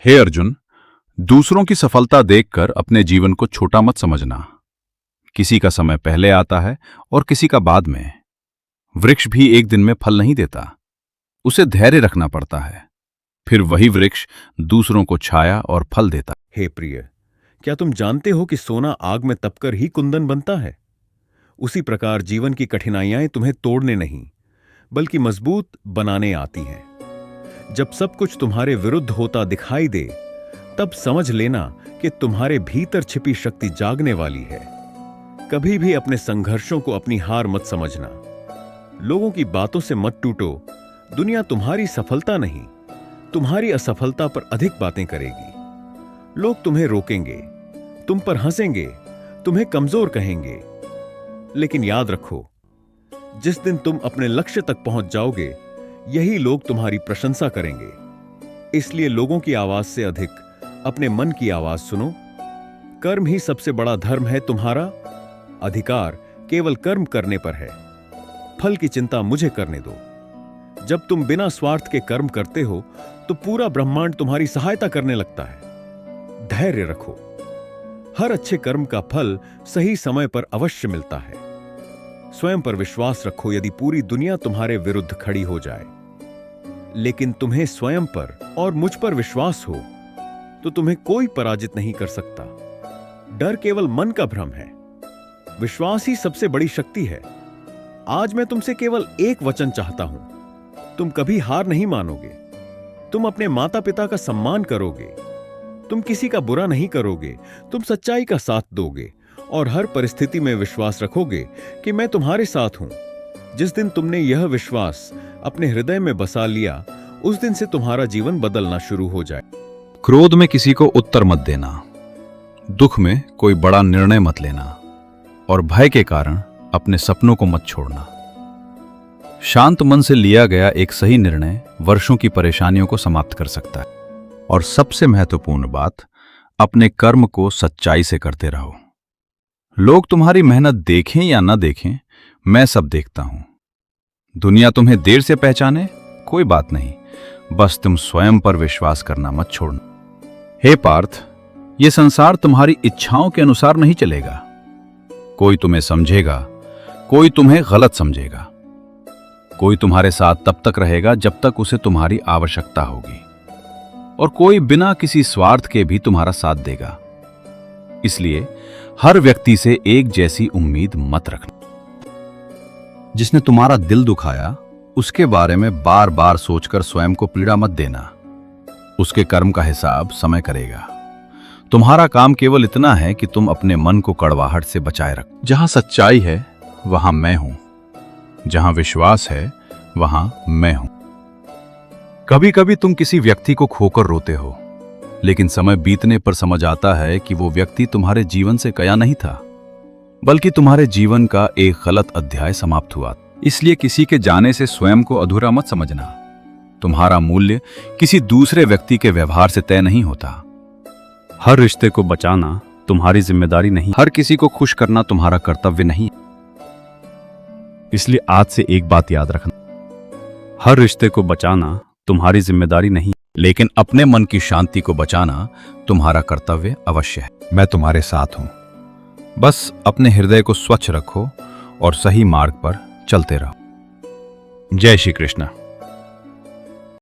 हे अर्जुन, दूसरों की सफलता देखकर अपने जीवन को छोटा मत समझना। किसी का समय पहले आता है और किसी का बाद में। वृक्ष भी एक दिन में फल नहीं देता, उसे धैर्य रखना पड़ता है। फिर वही वृक्ष दूसरों को छाया और फल देता। हे प्रिय, क्या तुम जानते हो कि सोना आग में तपकर ही कुंदन बनता है? उसी प्रकार जीवन की कठिनाइयां तुम्हें तोड़ने नहीं बल्कि मजबूत बनाने आती हैं। जब सब कुछ तुम्हारे विरुद्ध होता दिखाई दे, तब समझ लेना कि तुम्हारे भीतर छिपी शक्ति जागने वाली है। कभी भी अपने संघर्षों को अपनी हार मत समझना। लोगों की बातों से मत टूटो। दुनिया तुम्हारी सफलता नहीं, तुम्हारी असफलता पर अधिक बातें करेगी। लोग तुम्हें रोकेंगे, तुम पर हंसेंगे, तुम्हें कमजोर कहेंगे। लेकिन याद रखो, जिस दिन तुम अपने लक्ष्य तक पहुंच जाओगे, यही लोग तुम्हारी प्रशंसा करेंगे। इसलिए लोगों की आवाज से अधिक अपने मन की आवाज सुनो। कर्म ही सबसे बड़ा धर्म है तुम्हारा। अधिकार केवल कर्म करने पर है। फल की चिंता मुझे करने दो। जब तुम बिना स्वार्थ के कर्म करते हो तो पूरा ब्रह्मांड तुम्हारी सहायता करने लगता है। धैर्य रखो। हर अच्छे कर्म का फल सही समय पर अवश्य मिलता है। स्वयं पर विश्वास रखो। यदि पूरी दुनिया तुम्हारे विरुद्ध खड़ी हो जाए, लेकिन तुम्हें स्वयं पर और मुझ पर विश्वास हो, तो तुम्हें कोई पराजित नहीं कर सकता। डर केवल मन का भ्रम है। विश्वास ही सबसे बड़ी शक्ति है। आज मैं तुमसे केवल एक वचन चाहता हूं। तुम कभी हार नहीं मानोगे। तुम अपने माता पिता का सम्मान करोगे। तुम किसी का बुरा नहीं करोगे। तुम सच्चाई का साथ दोगे और हर परिस्थिति में विश्वास रखोगे कि मैं तुम्हारे साथ हूं। जिस दिन तुमने यह विश्वास अपने हृदय में बसा लिया, उस दिन से तुम्हारा जीवन बदलना शुरू हो जाए। क्रोध में किसी को उत्तर मत देना, दुख में कोई बड़ा निर्णय मत लेना और भय के कारण अपने सपनों को मत छोड़ना। शांत मन से लिया गया एक सही निर्णय वर्षों की परेशानियों को समाप्त कर सकता है। और सबसे महत्वपूर्ण बात, अपने कर्म को सच्चाई से करते रहो। लोग तुम्हारी मेहनत देखें या न देखें, मैं सब देखता हूं। दुनिया तुम्हें देर से पहचाने, कोई बात नहीं, बस तुम स्वयं पर विश्वास करना मत छोड़ना। हे पार्थ, यह संसार तुम्हारी इच्छाओं के अनुसार नहीं चलेगा। कोई तुम्हें समझेगा, कोई तुम्हें गलत समझेगा। कोई तुम्हारे साथ तब तक रहेगा जब तक उसे तुम्हारी आवश्यकता होगी, और कोई बिना किसी स्वार्थ के भी तुम्हारा साथ देगा। इसलिए हर व्यक्ति से एक जैसी उम्मीद मत रखना। जिसने तुम्हारा दिल दुखाया, उसके बारे में बार बार सोचकर स्वयं को पीड़ा मत देना। उसके कर्म का हिसाब समय करेगा। तुम्हारा काम केवल इतना है कि तुम अपने मन को कड़वाहट से बचाए रखो। जहां सच्चाई है वहां मैं हूं, जहां विश्वास है वहां मैं हूं। कभी कभी तुम किसी व्यक्ति को खोकर रोते हो, लेकिन समय बीतने पर समझ आता है कि वो व्यक्ति तुम्हारे जीवन से गया नहीं था, बल्कि तुम्हारे जीवन का एक गलत अध्याय समाप्त हुआ। इसलिए किसी के जाने से स्वयं को अधूरा मत समझना। तुम्हारा मूल्य किसी दूसरे व्यक्ति के व्यवहार से तय नहीं होता। हर रिश्ते को बचाना तुम्हारी जिम्मेदारी नहीं, हर किसी को खुश करना तुम्हारा कर्तव्य नहीं। इसलिए आज से एक बात याद रखना, हर रिश्ते को बचाना तुम्हारी जिम्मेदारी नहीं, लेकिन अपने मन की शांति को बचाना तुम्हारा कर्तव्य अवश्य है। मैं तुम्हारे साथ हूं। बस अपने हृदय को स्वच्छ रखो और सही मार्ग पर चलते रहो। जय श्री कृष्ण।